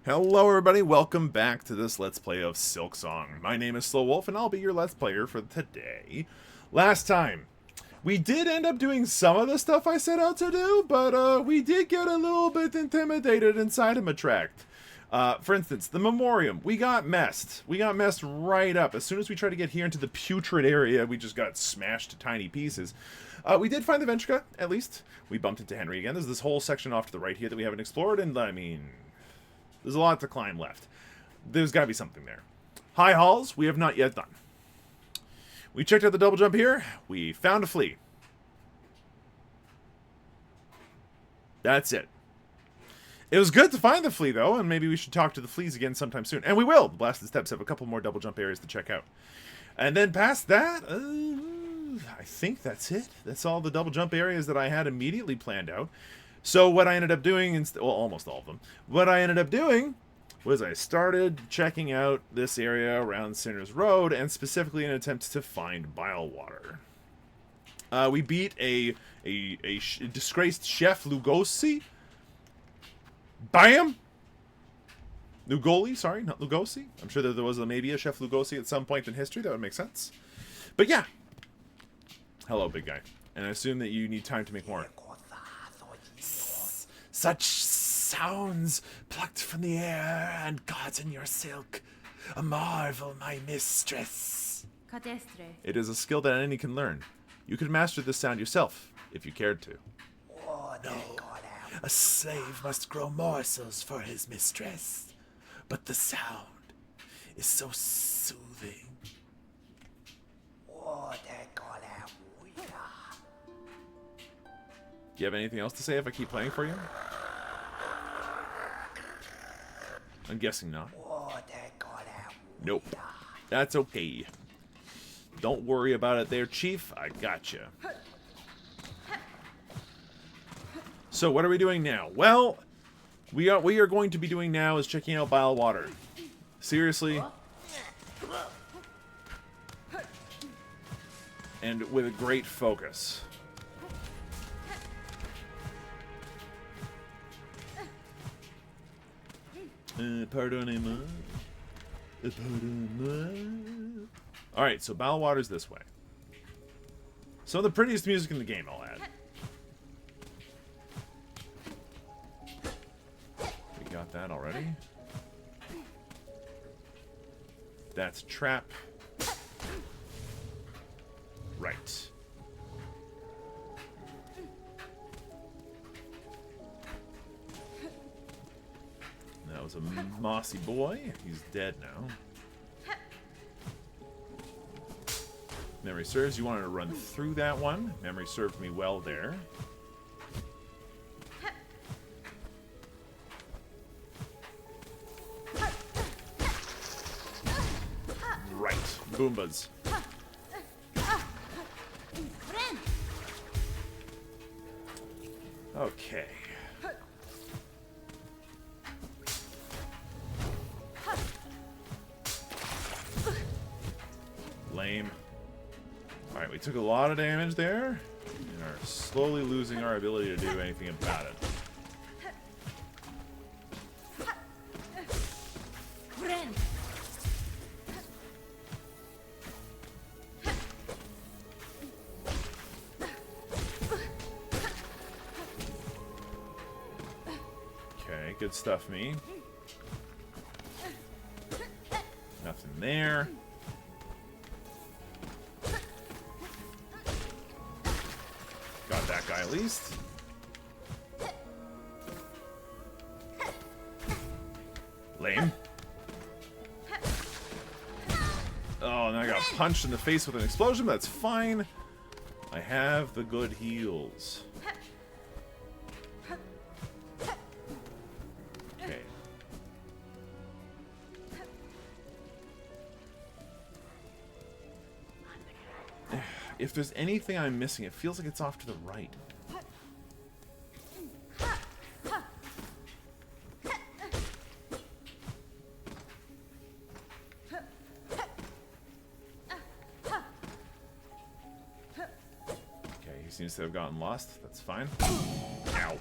Hello everybody, welcome back to this Let's Play of Silksong. My name is SlowWolf and I'll be your Let's Player for today. Last time, we did end up doing some of the stuff I set out to do, but we did get a little bit intimidated inside of Matract. For instance, the Memoriam, we got messed. We got messed right up. As soon as we tried to get here into the putrid area, we just got smashed to tiny pieces. We did find the Ventrika, at least. We bumped into Henry again. There's this whole section off to the right here that we haven't explored, and I mean, there's a lot to climb left. There's got to be something there. High halls, we have not yet done. We checked out the double jump here. We found a flea. That's it. It was good to find the flea, though, and maybe we should talk to the fleas again sometime soon. And we will. The Blasted Steps have a couple more double jump areas to check out. And then past that, I think that's it. That's all the double jump areas that I had immediately planned out. So what I ended up doing, well, almost all of them, what I ended up doing was I started checking out this area around Sinner's Road, and specifically in an attempt to find bile water. We beat a disgraced Chef Lugosi. Bam! Lugoli, sorry, not Lugosi. I'm sure that there was maybe a Chef Lugosi at some point in history. That would make sense. But yeah. Hello, big guy. And I assume that you need time to make more. Such sounds plucked from the air and caught in your silk. A marvel, my mistress. It is a skill that any can learn. You could master this sound yourself, if you cared to. No, a slave must grow morsels for his mistress. But the sound is so soothing. Do you have anything else to say if I keep playing for you? I'm guessing not. Nope. That's okay. Don't worry about it there, Chief. I gotcha. So what are we doing now? Well, what we are going to be doing now is checking out bile water. Seriously. And with a great focus. Pardonnez-moi. Pardonnez-moi. Alright, so bile water's this way. Some of the prettiest music in the game, I'll add. We got that already. That's trap. Right. That was a mossy boy. He's dead now. Memory serves. You wanted to run through that one. Memory served me well there. Right. Boombas. Okay. Lame. Alright, we took a lot of damage there, and are slowly losing our ability to do anything about it. Okay, good stuff, me. Nothing there. Got that guy at least. Lame. Oh, and I got punched in the face with an explosion, but that's fine. I have the good heals. Okay. If there's anything I'm missing, it feels like it's off to the right. Okay, he seems to have gotten lost. That's fine. Ow.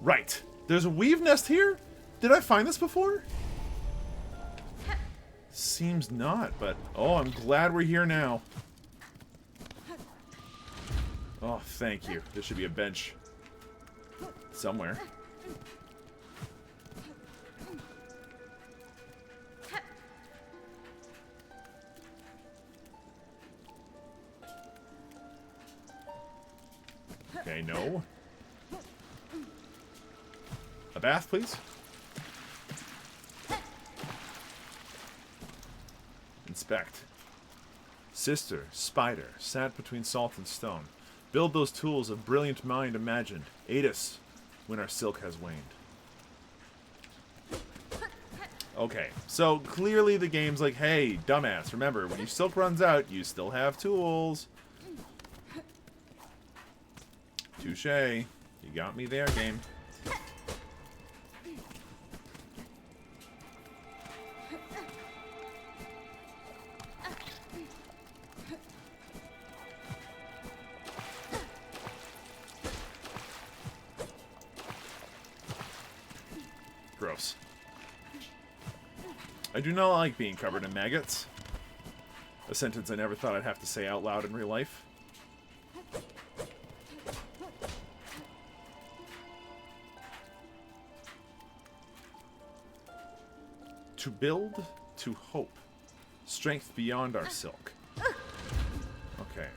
Right. There's a weave nest here? Did I find this before? Seems not, but... Oh, I'm glad we're here now. Oh, thank you. There should be a bench somewhere. Okay, no. A bath, please. Inspect. Sister, spider, sat between salt and stone. Build those tools of brilliant mind imagined. Aid us when our silk has waned. Okay, so clearly the game's like, hey, dumbass, remember, when your silk runs out, you still have tools. Touché. You got me there, game. Gross. I do not like being covered in maggots. A sentence I never thought I'd have to say out loud in real life. To build, to hope. Strength beyond our silk. Okay.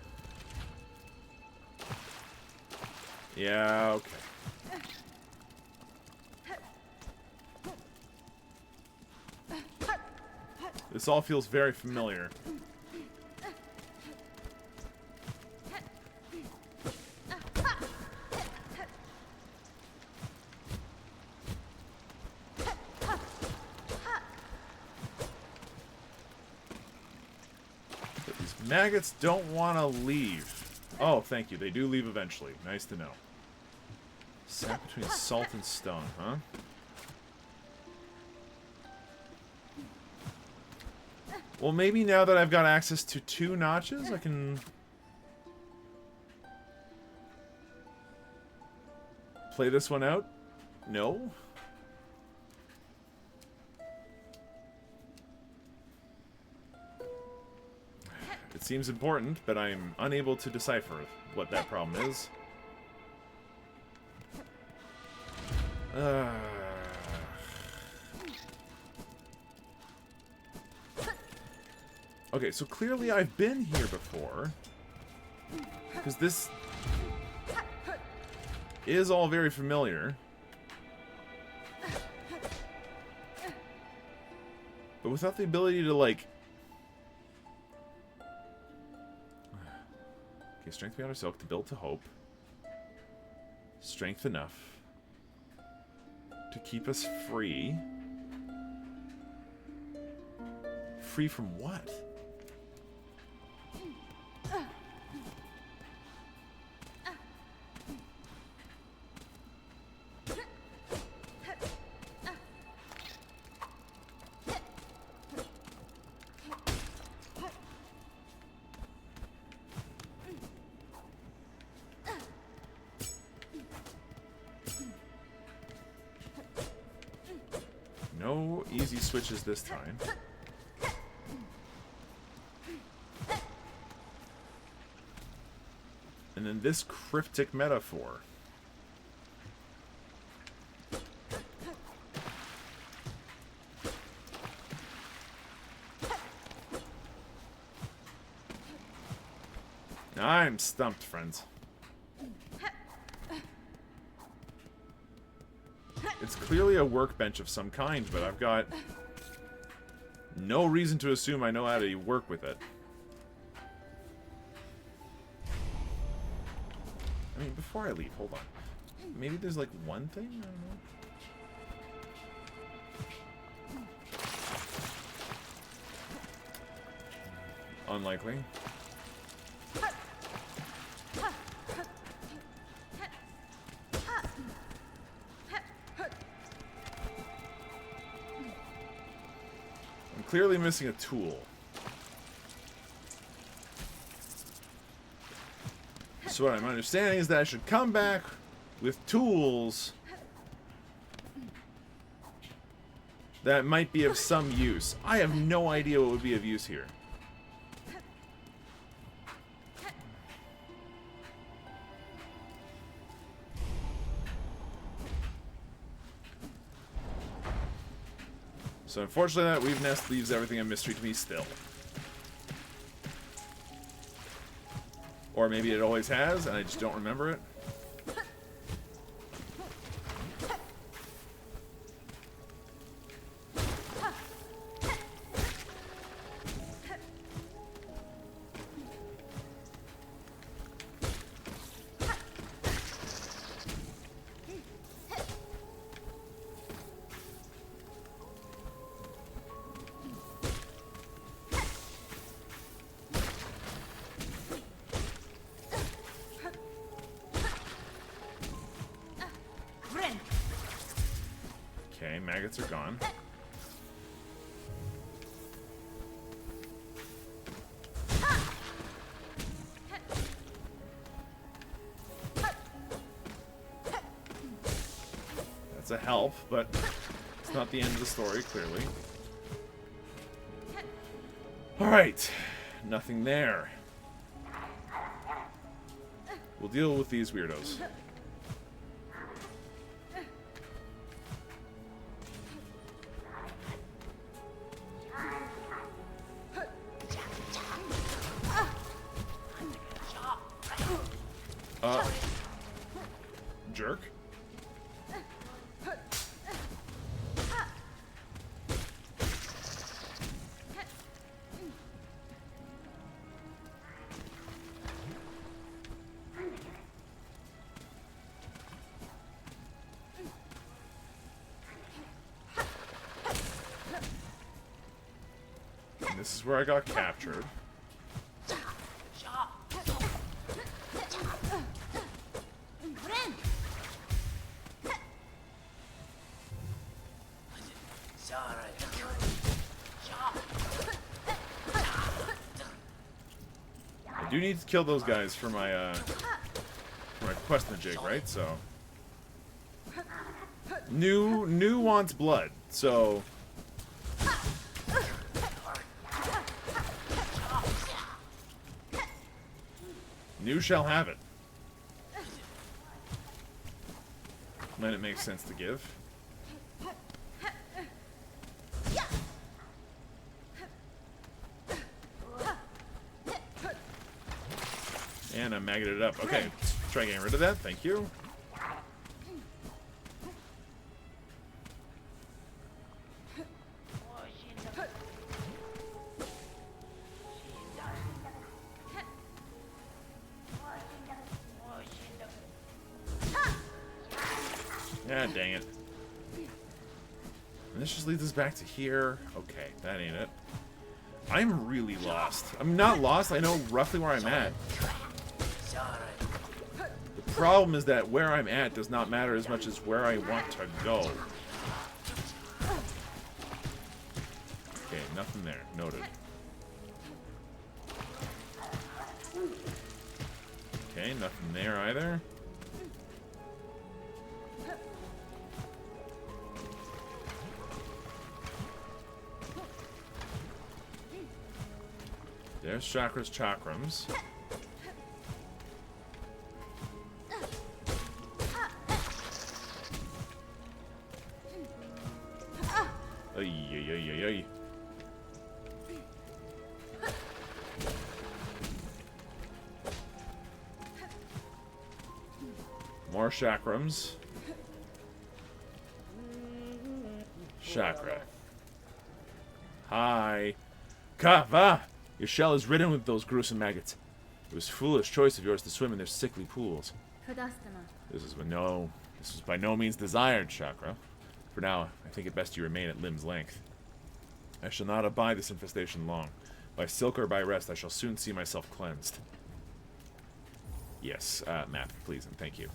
Yeah, okay. This all feels very familiar. But these maggots don't want to leave. Oh, thank you. They do leave eventually. Nice to know. Sat between salt and stone, huh? Well, maybe now that I've got access to 2 notches, I can play this one out? No? It seems important, but I'm unable to decipher what that problem is. Okay, so clearly I've been here before. Because this is all very familiar. But without the ability to, like... Okay, strength beyond our silk, to build to hope. Strength enough to keep us free. Free from what? No easy switches this time. And then this cryptic metaphor. I'm stumped, friends. It's clearly a workbench of some kind, but I've got no reason to assume I know how to work with it. I mean, before I leave, hold on. Maybe there's like one thing? I don't know. Unlikely. I'm clearly missing a tool. So what I'm understanding is that I should come back with tools that might be of some use. I have no idea what would be of use here. So unfortunately, that weave nest leaves everything a mystery to me still. Or maybe it always has, and I just don't remember it. Okay, maggots are gone. That's a help, but it's not the end of the story, clearly. Alright, nothing there. We'll deal with these weirdos. Jerk. And this is where I got captured. I do need to kill those guys for my quest majig, right? So new wants blood, so new shall have it. Then it makes sense to give. And I maggoted it up. Okay, let's try getting rid of that. Thank you. Ah, dang it. And this just leads us back to here. Okay, that ain't it. I'm really lost. I'm not lost. I know roughly where I'm at. The problem is that where I'm at does not matter as much as where I want to go. Okay, nothing there. Noted. Okay, nothing there either. There's Chakra's chakrams. Ay, ay, ay, ay, ay. More chakrams. Chakra. Hi. Kava! Your shell is ridden with those gruesome maggots. It was a foolish choice of yours to swim in their sickly pools. This was by no means desired, Chakra. For now, I think it best you remain at limb's length. I shall not abide this infestation long. By silk or by rest, I shall soon see myself cleansed. Yes, map, please, and thank you.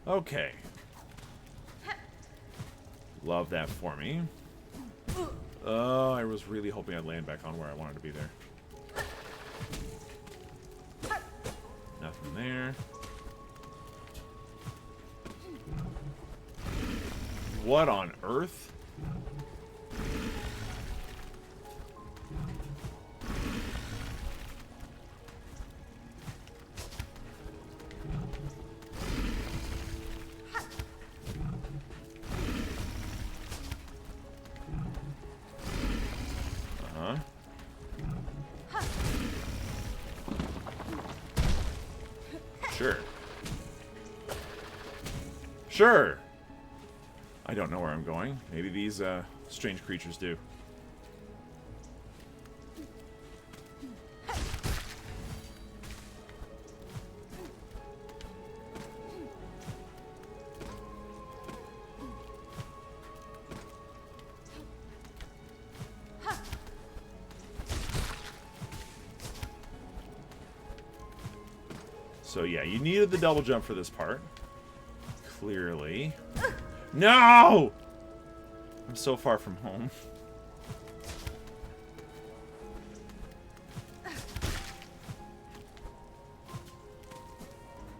Okay. Love that for me. Oh, I was really hoping I'd land back on where I wanted to be there. in there. What on earth? Sure. Sure. I don't know where I'm going. Maybe these strange creatures do. So yeah, you needed the double jump for this part. Clearly. No! I'm so far from home.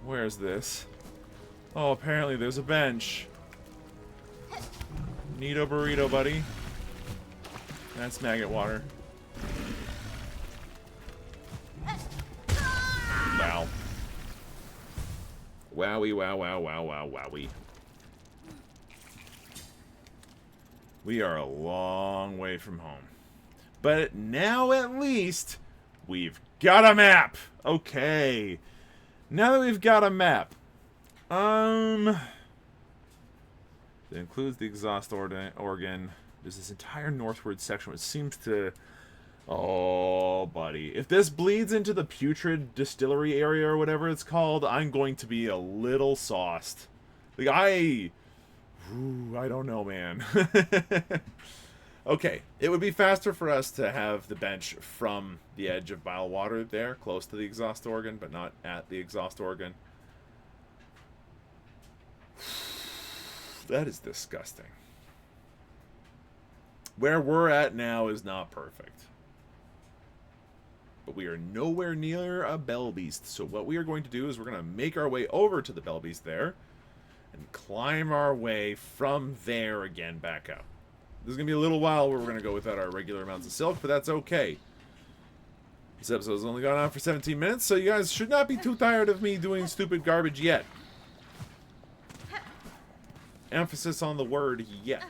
Where's this? Oh, apparently there's a bench. Neato burrito, buddy. That's maggot water. Wow. Wowie, wow, wow, wow, wow, wowie. We are a long way from home. But now at least we've got a map. Okay. Now that we've got a map. That includes the exhaust organ. There's this entire northward section which seems to... Oh, buddy. If this bleeds into the putrid distillery area or whatever it's called, I'm going to be a little sauced. Like, I don't know, man. Okay, it would be faster for us to have the bench from the edge of bile water there, close to the exhaust organ, but not at the exhaust organ. That is disgusting. Where we're at now is not perfect. But we are nowhere near a Bell-beast. So what we are going to do is we're going to make our way over to the Bell-beast there. And climb our way from there again back up. This is going to be a little while where we're going to go without our regular amounts of silk, but that's okay. This episode has only gone on for 17 minutes, so you guys should not be too tired of me doing stupid garbage yet. Emphasis on the word yet.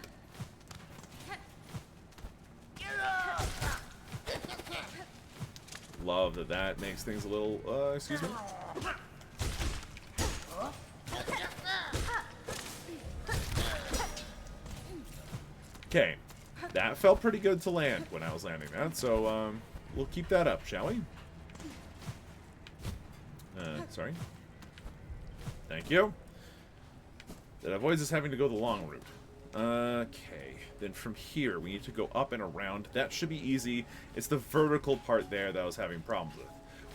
Love that that makes things a little, excuse me? Okay, that felt pretty good to land when I was landing that, so we'll keep that up, shall we? Sorry. Thank you. That avoids us having to go the long route. Okay, then from here we need to go up and around. That should be easy. It's the vertical part there that I was having problems with.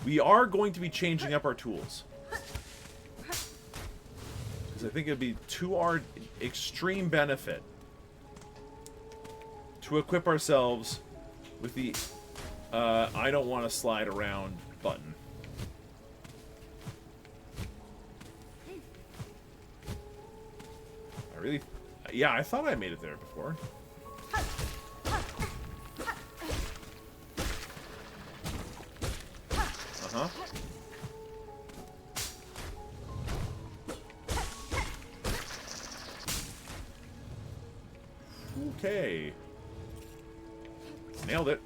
We are going to be changing up our tools. Because I think it'd be to our extreme benefit to equip ourselves with the I don't want to slide around button. I really... Yeah, I thought I made it there before. Uh-huh. Okay. Nailed it.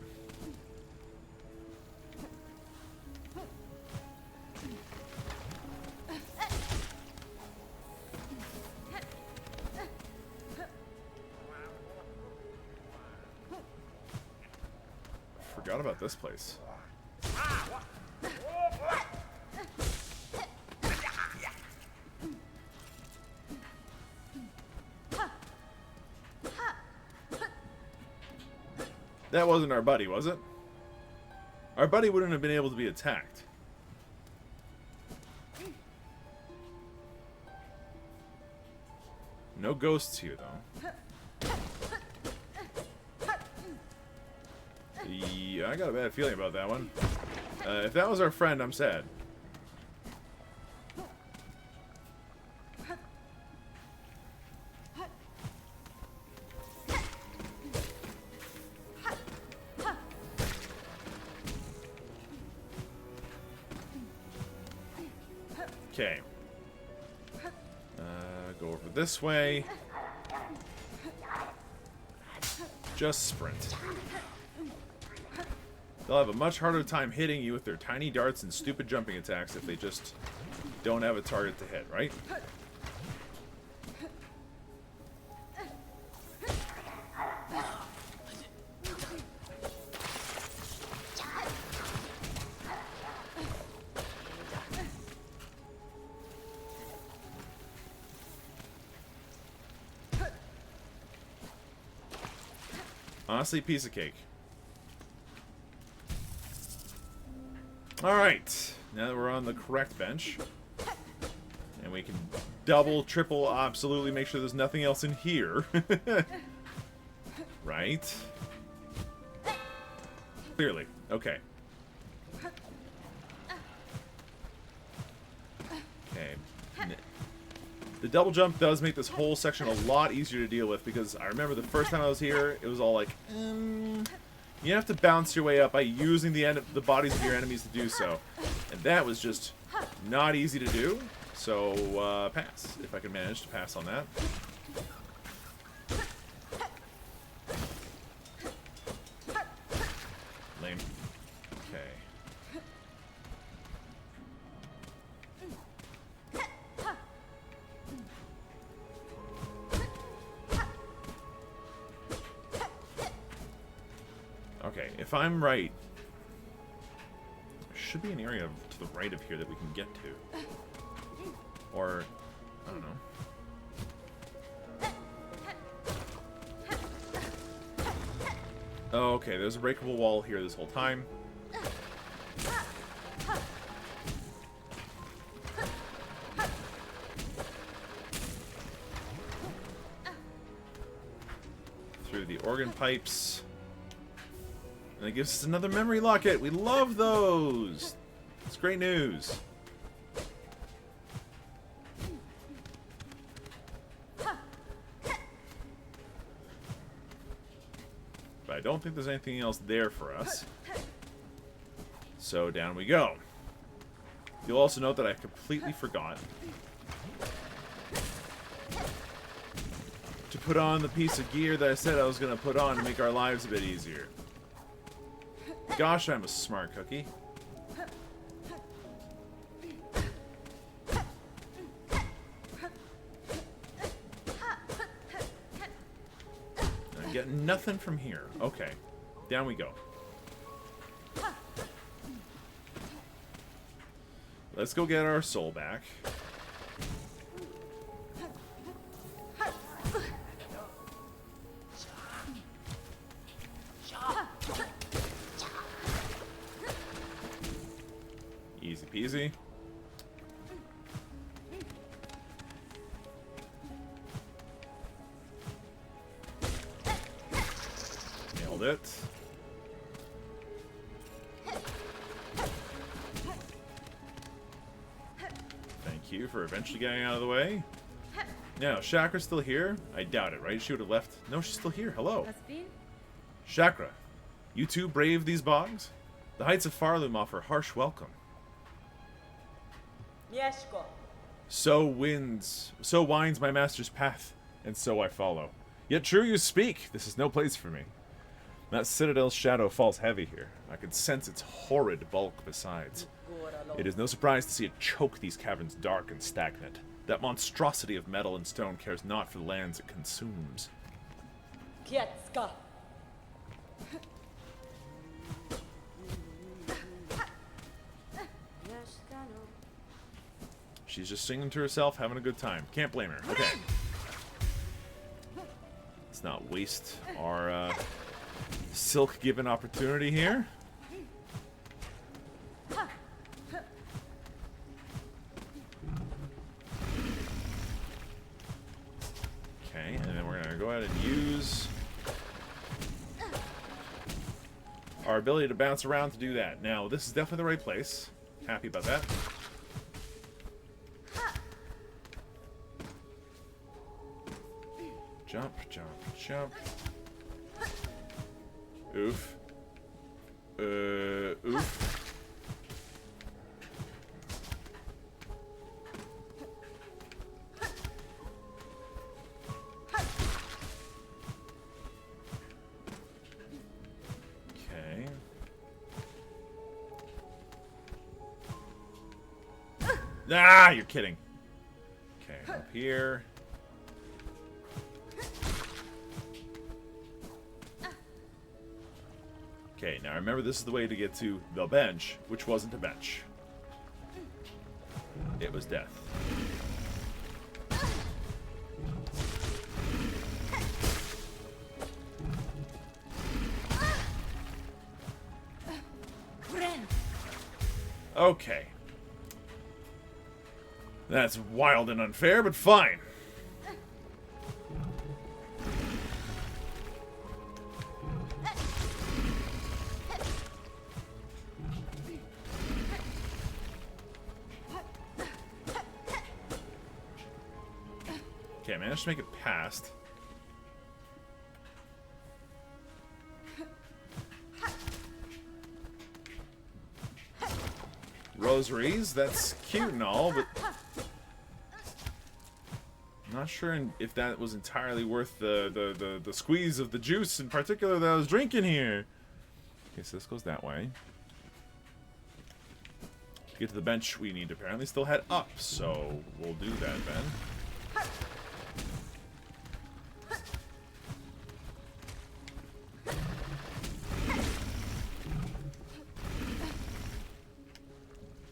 Forgot about this place. That wasn't our buddy, was it? Our buddy wouldn't have been able to be attacked. No ghosts here, though. Yeah, I got a bad feeling about that one. If that was our friend, I'm sad. Okay. Go over this way. Just sprint. They'll have a much harder time hitting you with their tiny darts and stupid jumping attacks if they just don't have a target to hit, right? Honestly, piece of cake. Alright, now that we're on the correct bench, and we can double, triple, absolutely make sure there's nothing else in here. Right? Clearly. Okay. Okay. The double jump does make this whole section a lot easier to deal with, because I remember the first time I was here, it was all like, you have to bounce your way up by using the bodies of your enemies to do so. And that was just not easy to do, so pass, if I can manage to pass on that. Lame. Okay. Okay, if I'm right, there should be an area to the right of here that we can get to. Or, I don't know. Oh, okay, there's a breakable wall here this whole time. Through the organ pipes. And it gives us another memory locket. We love those. It's great news. But I don't think there's anything else there for us. So down we go. You'll also note that I completely forgot to put on the piece of gear that I said I was going to put on to make our lives a bit easier. Gosh, I'm a smart cookie. I'm getting nothing from here. Okay, down we go. Let's go get our soul back. Easy peasy. Nailed it. Thank you for eventually getting out of the way. Now, Chakra's still here? I doubt it, right? She would have left. No, she's still here. Hello. Chakra, you too brave these bogs? The heights of Farloom offer harsh welcome. So winds my master's path, and so I follow. Yet true you speak, this is no place for me. That citadel's shadow falls heavy here. I can sense its horrid bulk besides. It is no surprise to see it choke these caverns dark and stagnant. That monstrosity of metal and stone cares not for the lands it consumes. She's just singing to herself, having a good time. Can't blame her. Okay. Let's not waste our Silk-given opportunity here. Okay, and then we're going to go ahead and use our ability to bounce around to do that. Now, this is definitely the right place. Happy about that. Jump, jump, jump. Oof. Oof. Ah, you're kidding. Okay, up here. Okay, now remember this is the way to get to the bench, which wasn't a bench. It was death. Okay. That's wild and unfair, but fine. Okay, I managed to make it past. Rosaries, that's cute and all, but I'm not sure if that was entirely worth the squeeze of the juice in particular that I was drinking here. Okay, so this goes that way. To get to the bench, we need to apparently still head up, so we'll do that then.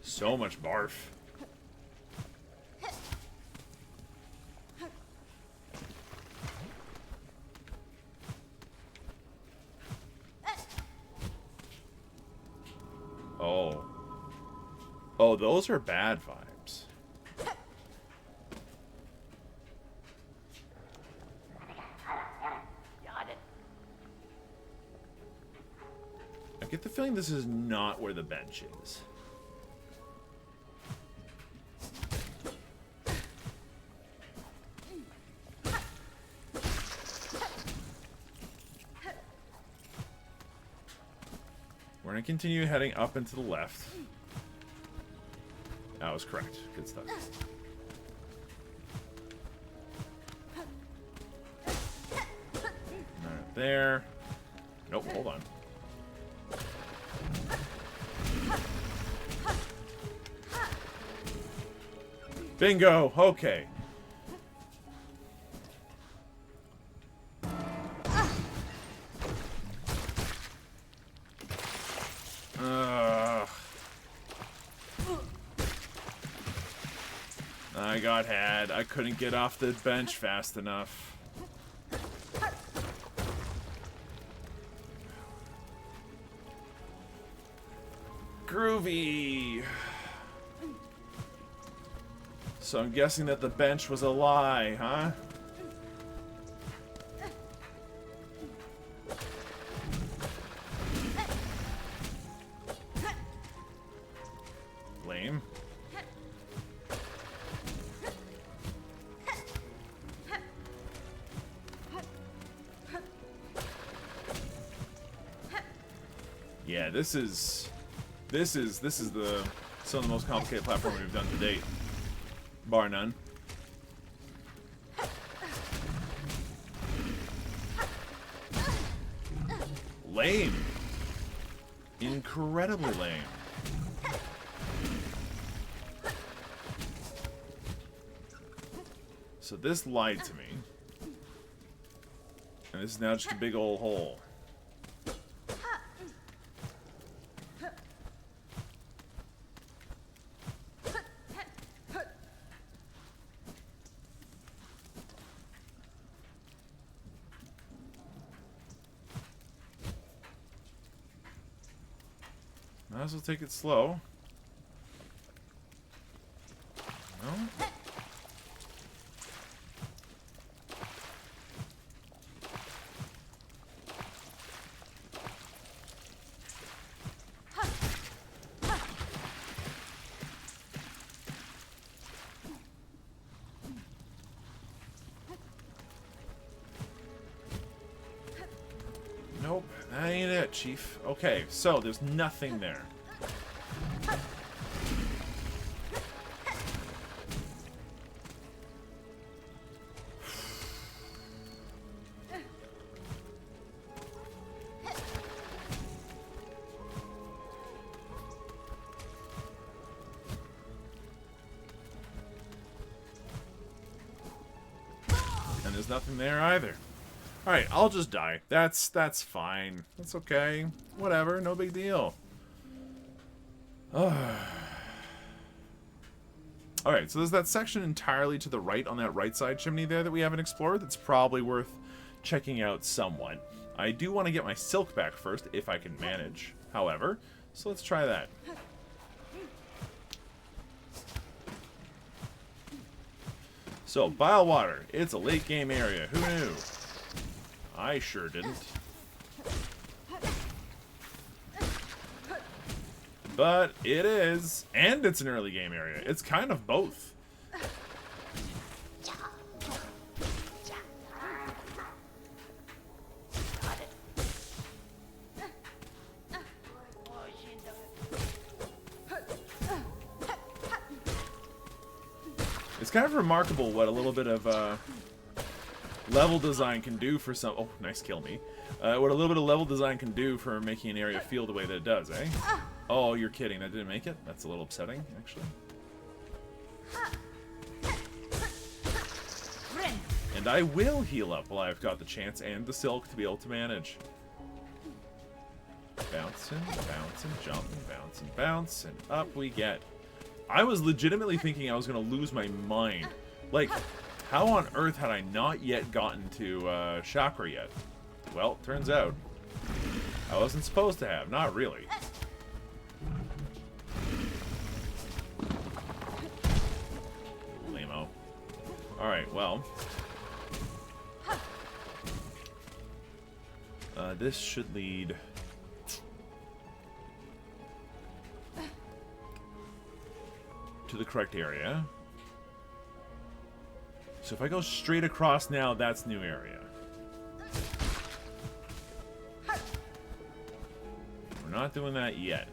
So much barf. Oh. Oh, those are bad vibes. I get the feeling this is not where the bench is. We're going to continue heading up and to the left. That was correct. Good stuff. Not there. Nope, hold on. Bingo! Okay. I got had. I couldn't get off the bench fast enough. Groovy. So I'm guessing that the bench was a lie, huh? Lame. Yeah, this is the some of the most complicated platforming we've done to date, bar none. Lame. Incredibly lame. So this lied to me. And this is now just a big old hole. Might as well take it slow. No? Nope, that ain't it, Chief. Okay, so there's nothing there. there's nothing there either. Alright, I'll just die. That's fine. That's okay. Whatever, no big deal. Alright, so there's that section entirely to the right on that right side chimney there that we haven't explored that's probably worth checking out somewhat. I do want to get my silk back first, if I can manage, however. So let's try that. So, bile water. It's a late game area. Who knew? I sure didn't. But it is. And it's an early game area. It's kind of both. It's kind of remarkable what a little bit of level design can do for some... Oh, nice kill me. What a little bit of level design can do for making an area feel the way that it does, eh? Oh, you're kidding. That didn't make it? That's a little upsetting, actually. And I will heal up while I've got the chance and the silk to be able to manage. Bouncing, bouncing, jumping, bouncing, bounce, and up we get. I was legitimately thinking I was going to lose my mind. Like, how on earth had I not yet gotten to chakra yet? Well, turns out I wasn't supposed to have. Not really. Lame-o. Alright, well. This should lead... to the correct area. So if I go straight across now, that's new area. We're not doing that yet.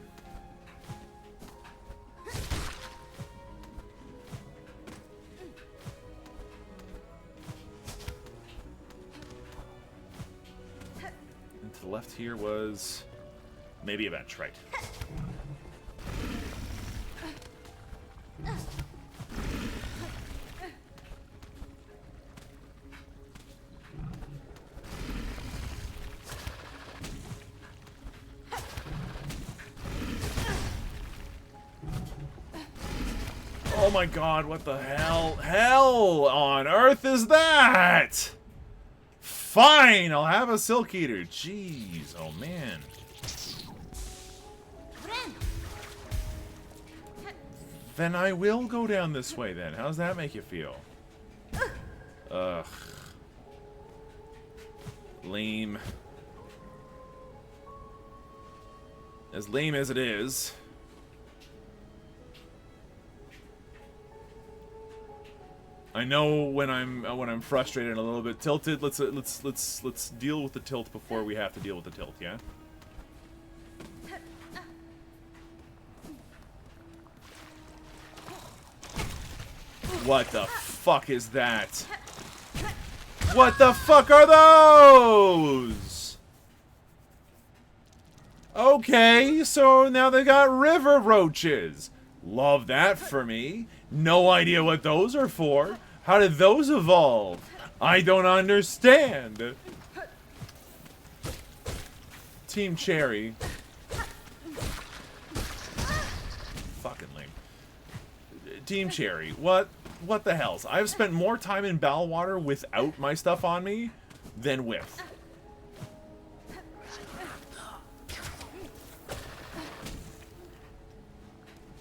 And to the left here was maybe a bench, right? Oh my god, what the hell? Hell on earth is that? Fine, I'll have a silk eater. Jeez, oh man. Then I will go down this way then. How does that make you feel? Ugh. Lame. As lame as it is. I know when I'm frustrated and a little bit tilted. Let's deal with the tilt before we have to deal with the tilt, yeah? What the fuck is that? What the fuck are those? Okay, so now they got river roaches. Love that for me. No idea what those are for. How did those evolve? I don't understand. Team Cherry. Fucking lame. Team Cherry, what the hells? I've spent more time in bile water without my stuff on me than with.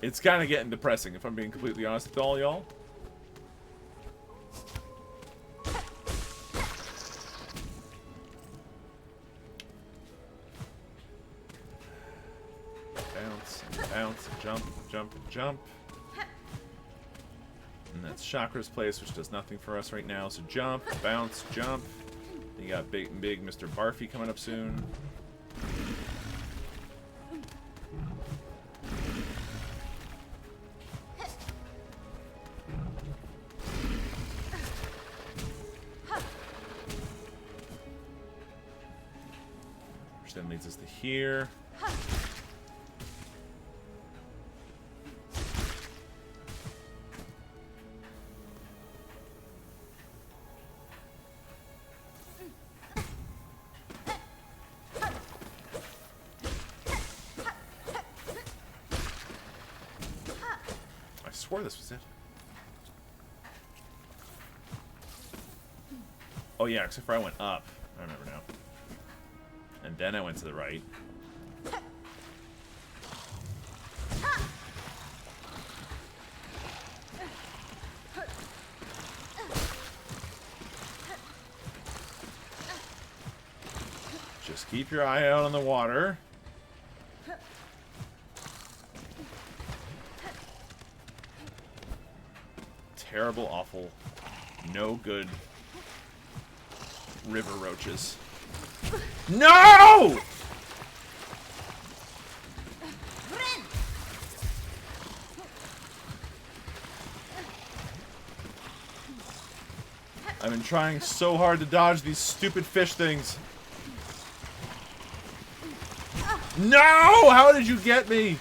It's kind of getting depressing, if I'm being completely honest with all y'all. Bounce, and bounce, and jump, and jump, and jump. And that's Chakra's place, which does nothing for us right now. So jump, bounce, jump. You got big Mr. Barfy coming up soon. Which then leads us to here. swore this was it. Oh yeah, except for I went up. I remember now. And then I went to the right. Just keep your eye out on the water. Terrible, awful, no good river roaches. No! I've been trying so hard to dodge these stupid fish things. No! How did you get me?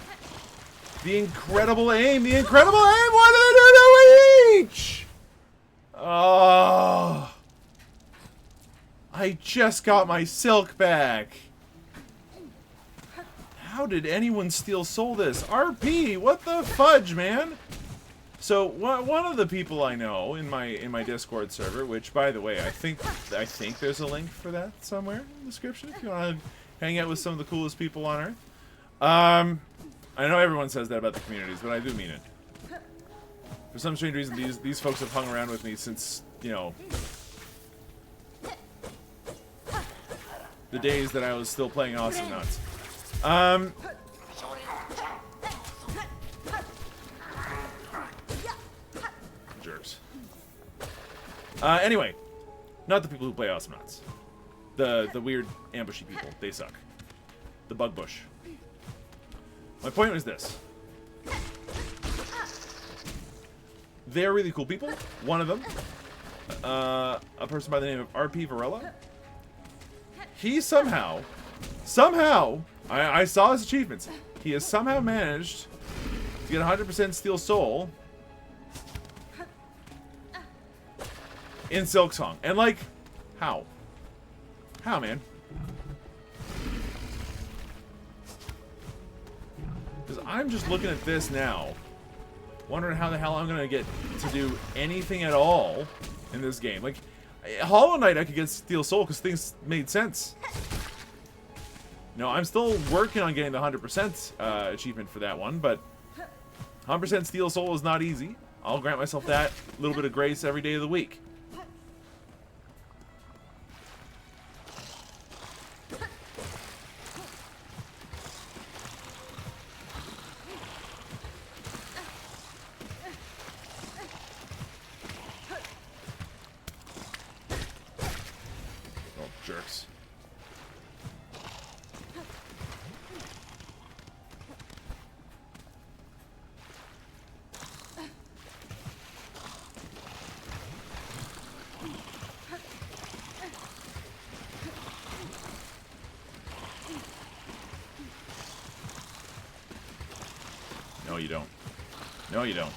The incredible aim! The incredible aim! What did I do to each? Oh. I just got my silk back. How did anyone steal soul this? RP! What the fudge, man? So one of the people I know in my Discord server, which by the way, I think there's a link for that somewhere in the description if you want to hang out with some of the coolest people on Earth. I know everyone says that about the communities, but I do mean it. For some strange reason, these folks have hung around with me since, you know, the days that I was still playing Awesome Nuts. Jerks. Anyway, not the people who play Awesome Nuts. The weird ambushy people. They suck. The bug bush. My point was this. They're really cool people. One of them, a person by the name of RP Varela, he somehow, I saw his achievements. He has somehow managed to get 100% Steel Soul in Silksong. And like, how? How, man? Because I'm just looking at this now, wondering how the hell I'm going to get to do anything at all in this game. Like, Hollow Knight I could get Steel Soul because things made sense. No, I'm still working on getting the 100% achievement for that one, but 100% Steel Soul is not easy. I'll grant myself that little bit of grace every day of the week. Jerks. No, you don't. No, you don't.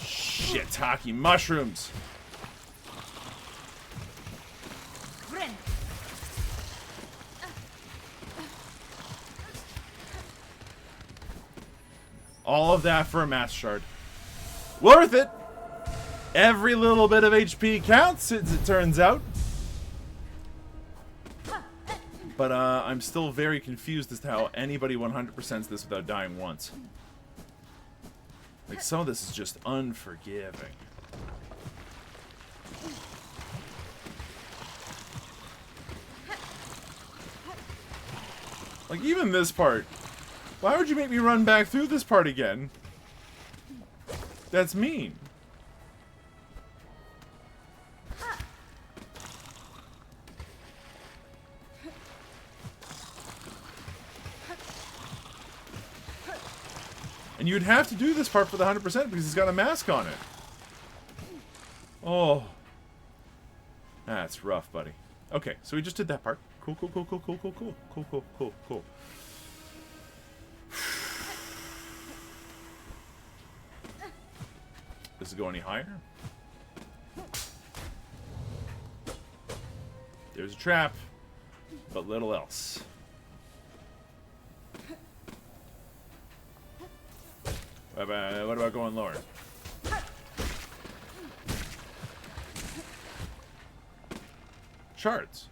Shiitake mushrooms. All of that for a mass shard. Worth it! Every little bit of HP counts, as it turns out. But I'm still very confused as to how anybody 100%s this without dying once. Like, some of this is just unforgiving. Like, even this part. Why would you make me run back through this part again? That's mean. And you'd have to do this part for the 100% because it's got a mask on it. Oh. That's rough, buddy. Okay, so we just did that part. Cool, cool, cool, cool, cool, cool, cool, cool, cool, cool, cool. Does it go any higher? There's a trap, but little else. What about going lower? Shards.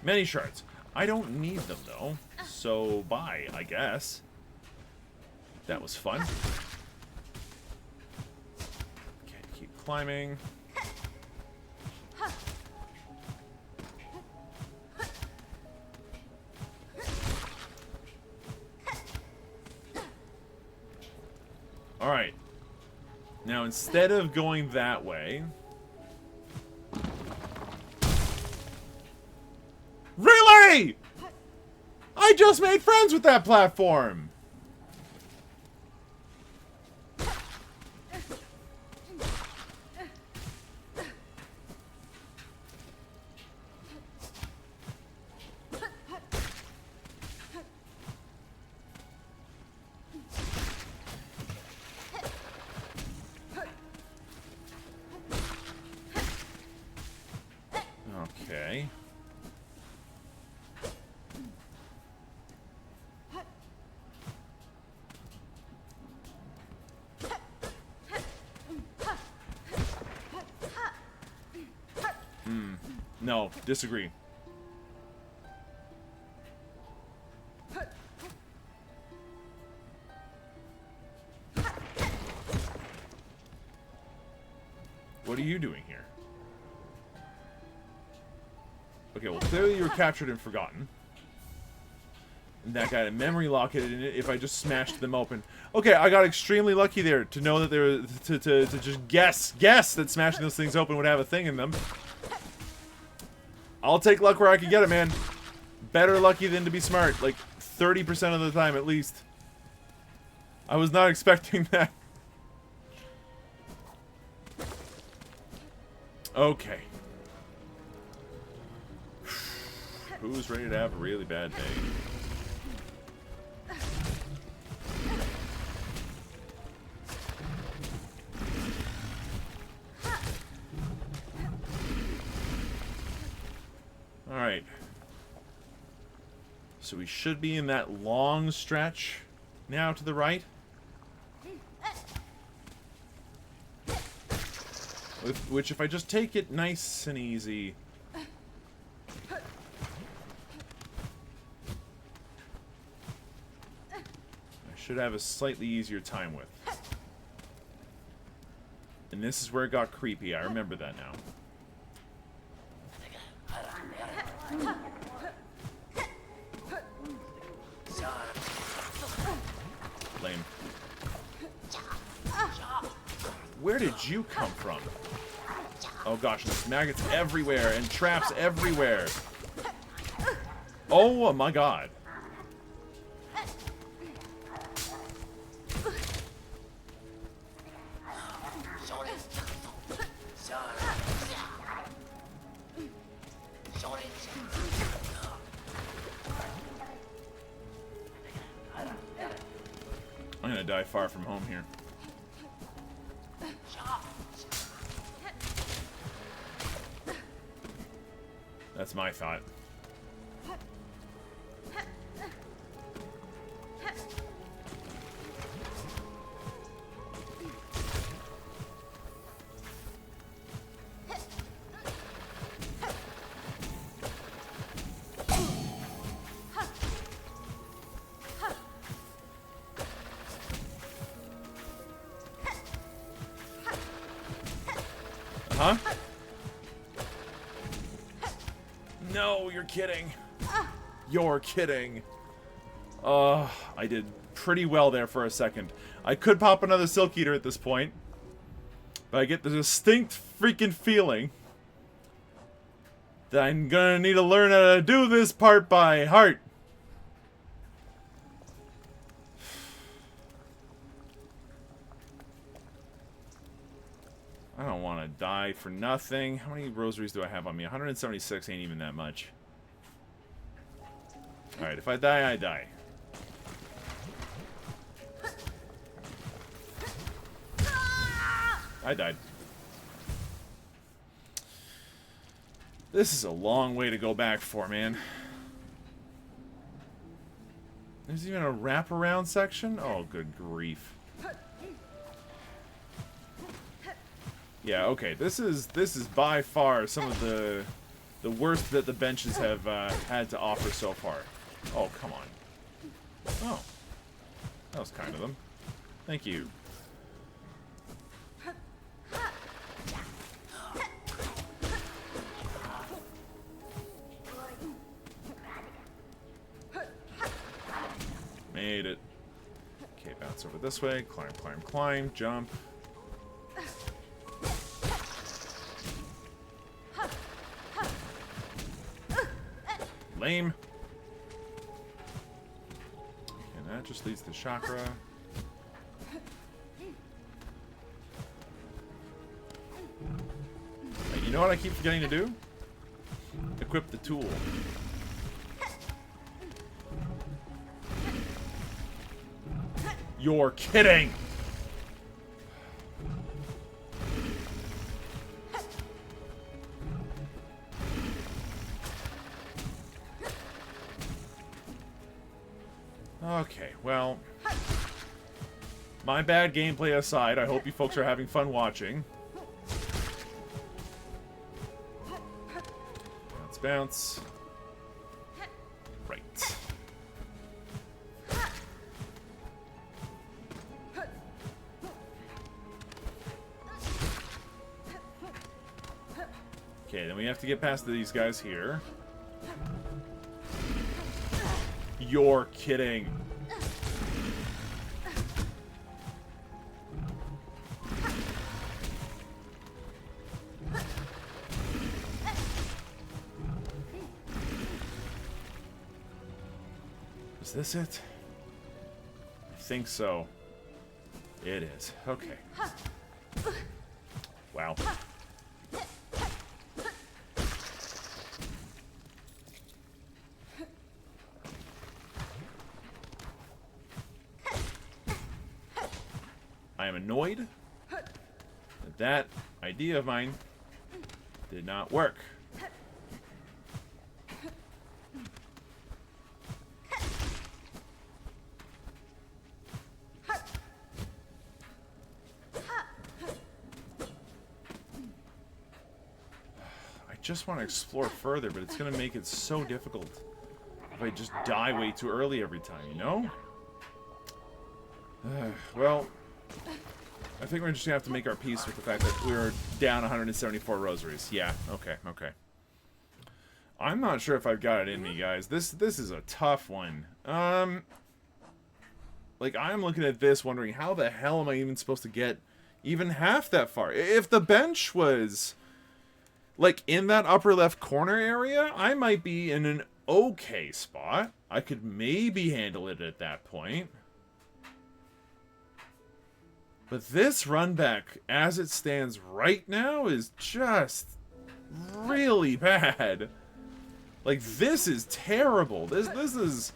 Many shards. I don't need them, though. So, bye, I guess. That was fun. Okay, keep climbing. Alright. Now, instead of going that way... Really?! I just made friends with that platform! Okay. No, disagree. What are you doing here? Okay, well, clearly you were captured and forgotten. And that guy had a memory locket in it if I just smashed them open. Okay, I got extremely lucky there to know that there to just guess that smashing those things open would have a thing in them. I'll take luck where I can get it, man. Better lucky than to be smart. Like, 30% of the time, at least. I was not expecting that. Okay. Who's ready to have a really bad day? Alright. So we should be in that long stretch now to the right. Which, if I just take it nice and easy... I should have a slightly easier time with. And this is where it got creepy. I remember that now. Lame. Where did you come from? Oh gosh, there's maggots everywhere and traps everywhere. Oh my god. I'm gonna die far from home here. That's my thought. Huh? No, you're kidding. You're kidding. I did pretty well there for a second. I could pop another Silk Eater at this point, but I get the distinct freaking feeling that I'm gonna need to learn how to do this part by heart. I don't want to die for nothing. How many rosaries do I have on me? 176 ain't even that much. Alright, if I die, I die. I died. This is a long way to go back for, man. There's even a wraparound section? Oh, good grief. Yeah, okay. This is by far some of the worst that the benches have had to offer so far. Oh, come on. Oh. That was kind of them. Thank you. Made it. Okay, bounce over this way. Climb, climb, climb. Jump. Lame. And that just leads to chakra. Hey, you know what I keep forgetting to do? Equip the tool. You're kidding! Okay, well, my bad gameplay aside, I hope you folks are having fun watching. Bounce, bounce. Right. Okay, then we have to get past these guys here. You're kidding. Is this it? I think so. It is. Okay. Wow. I am annoyed that that idea of mine did not work. I just want to explore further, but it's going to make it so difficult if I just die way too early every time, you know? Well, I think we're just gonna have to make our peace with the fact that we're down 174 rosaries. Yeah, okay, okay. I'm not sure if I've got it in me, guys. This is a tough one. Like, I'm looking at this wondering, how the hell am I even supposed to get even half that far? If the bench was, like, in that upper left corner area, I might be in an okay spot. I could maybe handle it at that point. But this run back, as it stands right now, is just really bad. Like, this is terrible. This is...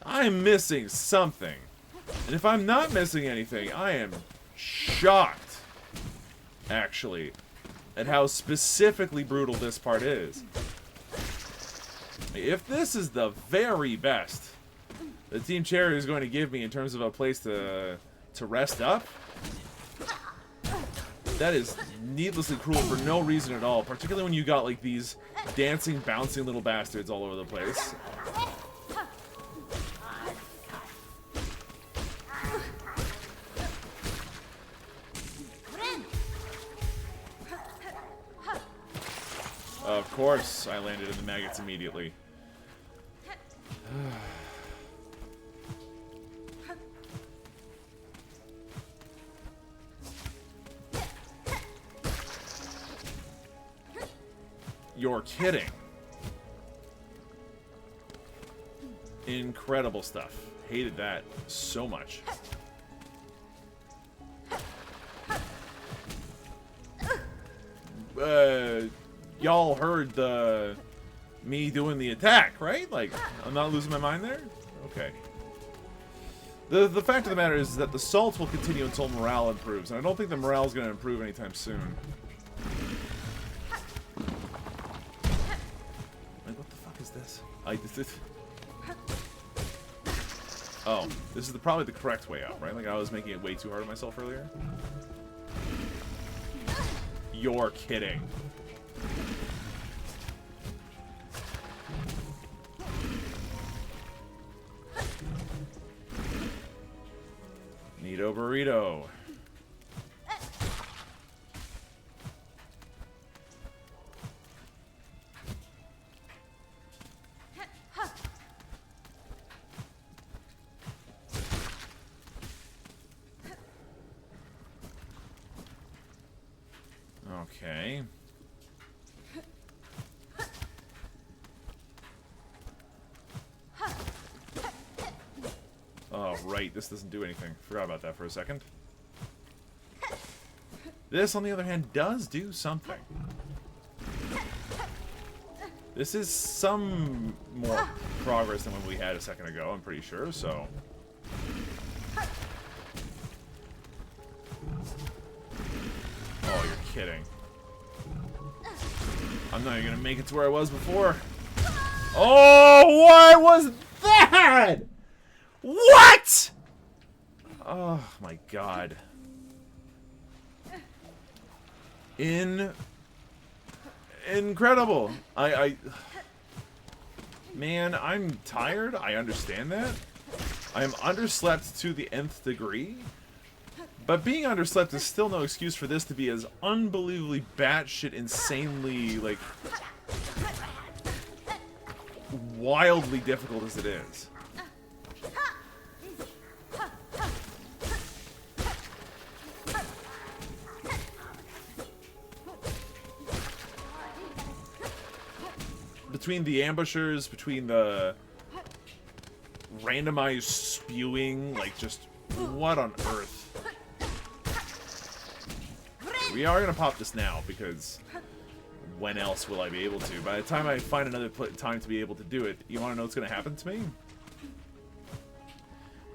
I'm missing something. And if I'm not missing anything, I am shocked, actually, at how specifically brutal this part is. If this is the very best that Team Cherry is going to give me in terms of a place to rest up, that is needlessly cruel for no reason at all, particularly when you got like these dancing, bouncing little bastards all over the place. Of course I landed in the maggots immediately. You're kidding. Incredible stuff. Hated that so much. Y'all heard me doing the attack, right? Like, I'm not losing my mind there? Okay. The fact of the matter is that the salt will continue until morale improves, and I don't think the morale is going to improve anytime soon. Like, what the fuck is this? Oh, this is probably the correct way out, right? Like, I was making it way too hard on myself earlier. You're kidding. Neato burrito. Okay. Oh, right. This doesn't do anything. Forgot about that for a second. This, on the other hand, does do something. This is some more progress than what we had a second ago, I'm pretty sure, so... Oh, you're kidding. I'm not even gonna make it to where I was before. Oh, what was that? What? Oh my god. Incredible. Man, I'm tired. I understand that. I am underslept to the nth degree. But being underslept is still no excuse for this to be as unbelievably batshit insanely, like, wildly difficult as it is. Between the ambushers, between the randomized spewing, like, just, what on earth? We are going to pop this now, because when else will I be able to? By the time I find another time to be able to do it, you want to know what's going to happen to me?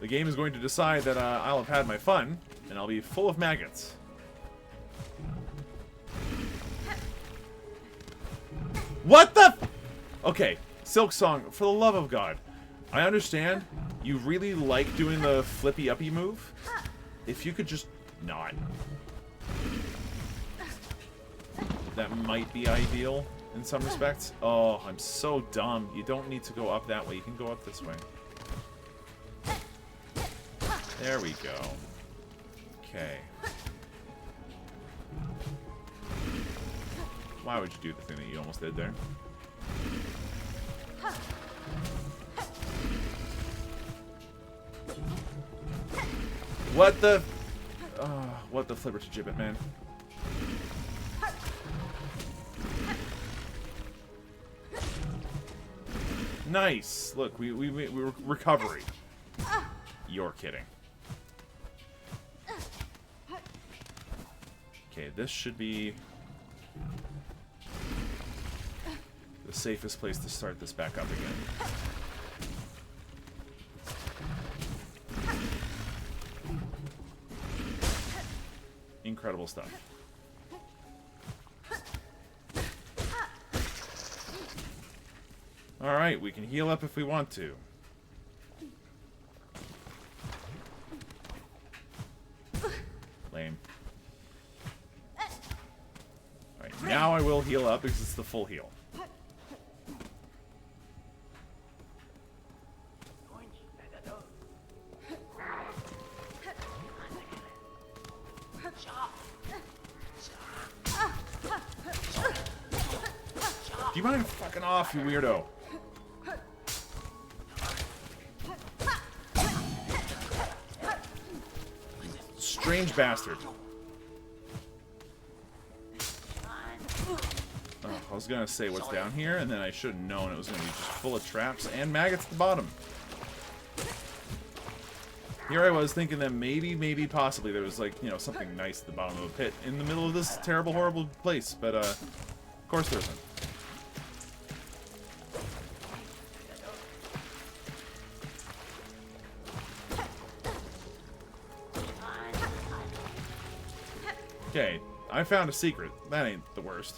The game is going to decide that I'll have had my fun, and I'll be full of maggots. What the f— Okay, Silksong, for the love of God. I understand you really like doing the flippy-uppy move. If you could just not. That might be ideal in some respects. Oh, I'm so dumb. You don't need to go up that way. You can go up this way. There we go. Okay. Why would you do the thing that you almost did there? What the... what the flipper to gibbet, man. Nice. Look, we recovery. You're kidding. Okay, this should be the safest place to start this back up again. Incredible stuff. Alright, we can heal up if we want to. Lame. Alright, now I will heal up because it's the full heal. Do you mind fucking off, you weirdo? Strange bastard. Oh, I was gonna say what's down here, and then I should have known it was gonna be just full of traps and maggots at the bottom. Here I was thinking that maybe, possibly there was, like, you know, something nice at the bottom of the pit in the middle of this terrible, horrible place, but, of course there isn't. Okay, I found a secret. That ain't the worst.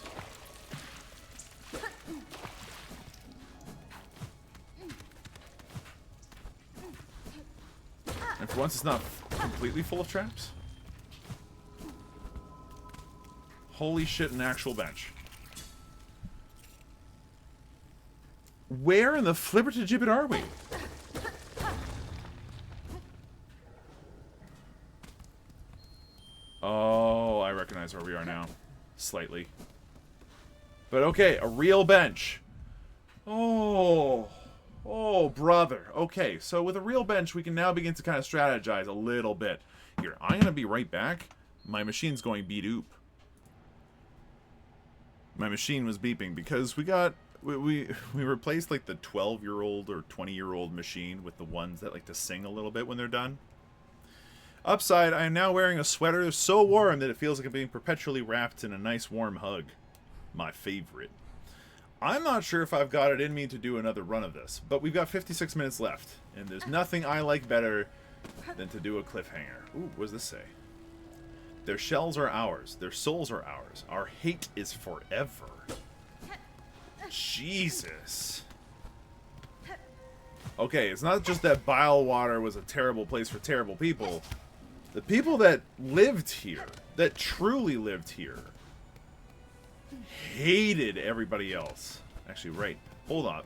And for once, it's not completely full of traps. Holy shit, an actual bench. Where in the flibber-to-gibbet are we? Oh, I recognize where we are now. Slightly. But okay, a real bench. Oh. Oh, brother. Okay, so with a real bench, we can now begin to kind of strategize a little bit. Here, I'm going to be right back. My machine's going beep-oop. My machine was beeping because we replaced like the 12-year-old or 20-year-old machine with the ones that like to sing a little bit when they're done. Upside, I am now wearing a sweater so warm that it feels like I'm being perpetually wrapped in a nice warm hug. My favorite. I'm not sure if I've got it in me to do another run of this, but we've got 56 minutes left, and there's nothing I like better than to do a cliffhanger. Ooh, what does this say? Their shells are ours. Their souls are ours. Our hate is forever. Jesus. Okay, it's not just that Bile-water was a terrible place for terrible people. The people that lived here, that truly lived here, hated everybody else. Actually, right. Hold on.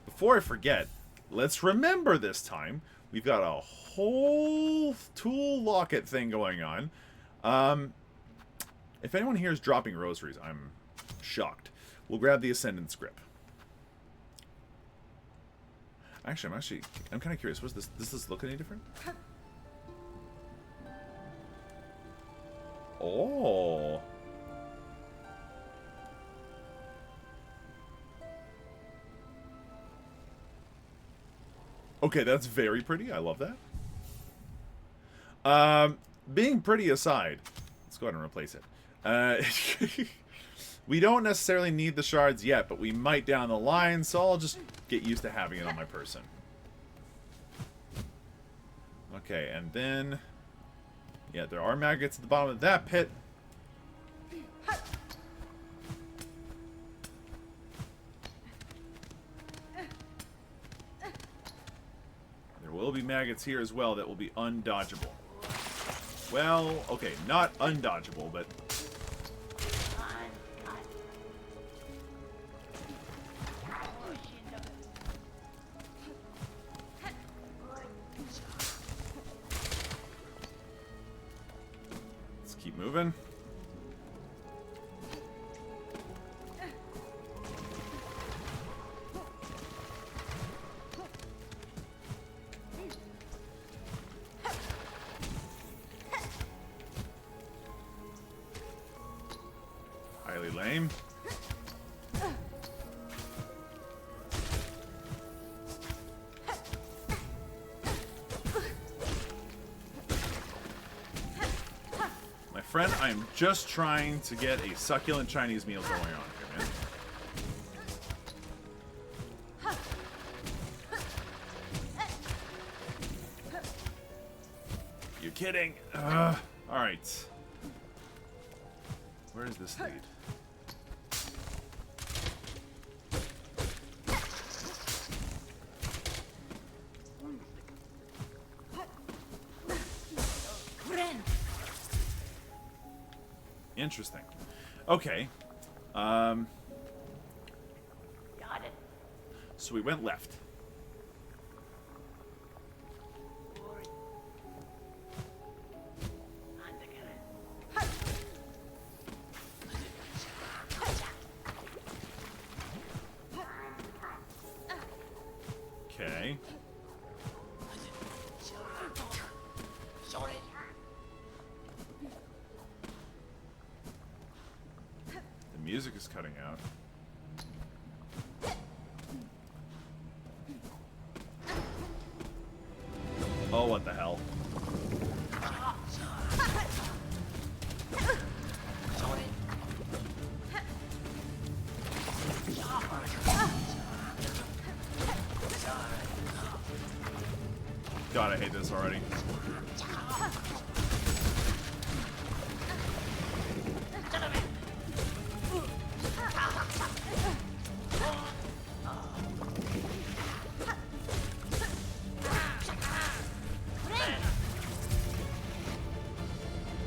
Before I forget, let's remember this time. We've got a whole tool locket thing going on. If anyone here is dropping rosaries, I'm shocked. We'll grab the Ascendant's Grip. Actually, I'm kind of curious. Does this look any different? Oh. Okay, that's very pretty. I love that. Being pretty aside, let's go ahead and replace it. We don't necessarily need the shards yet, but we might down the line, so I'll just get used to having it on my person. Okay, and then... yeah, there are maggots at the bottom of that pit. There will be maggots here as well that will be undodgeable. Well, okay, not undodgeable, but... let's keep moving. Highly lame. My friend, I am just trying to get a succulent Chinese meal going on here, man. You're kidding. Alright. Where does this lead? Interesting. Okay. So we went left. Okay. The music is cutting out. Oh, what the hell? God, I hate this already.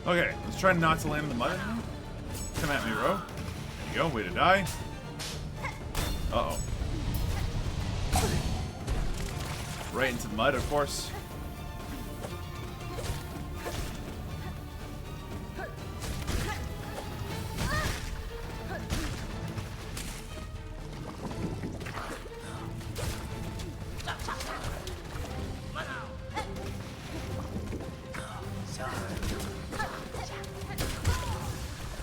Okay, let's try not to land in the mud. Come at me, Ro. There you go. Way to die. Uh-oh. Right into the mud, of course.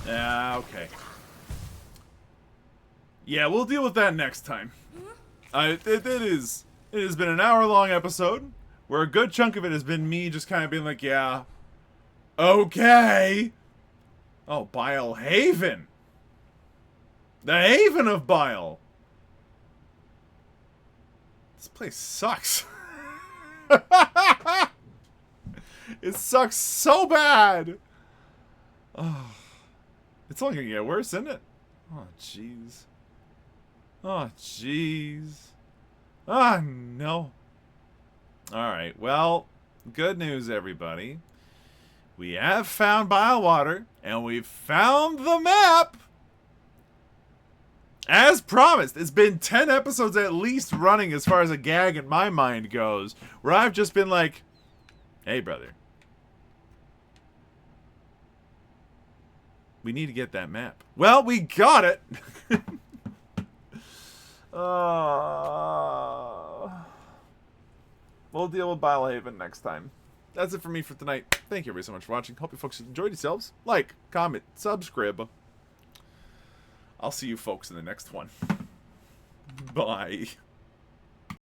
Yeah, okay. Yeah, we'll deal with that next time. It has been an hour-long episode where a good chunk of it has been me just kind of being like, yeah, okay. Oh, Bile Haven. The Haven of Bile. This place sucks. It sucks so bad. Oh, it's only gonna get worse, isn't it? Oh, jeez. Oh, jeez. Ah, no. Alright, well, good news, everybody. We have found Bilewater, and we've found the map! As promised, it's been 10 episodes at least running as far as a gag in my mind goes, where I've just been like, hey, brother. We need to get that map. Well, we got it! We'll deal with Bile Haven next time. That's it for me for tonight. Thank you everybody so much for watching. Hope you folks enjoyed yourselves. Like, comment, subscribe. I'll see you folks in the next one. Bye.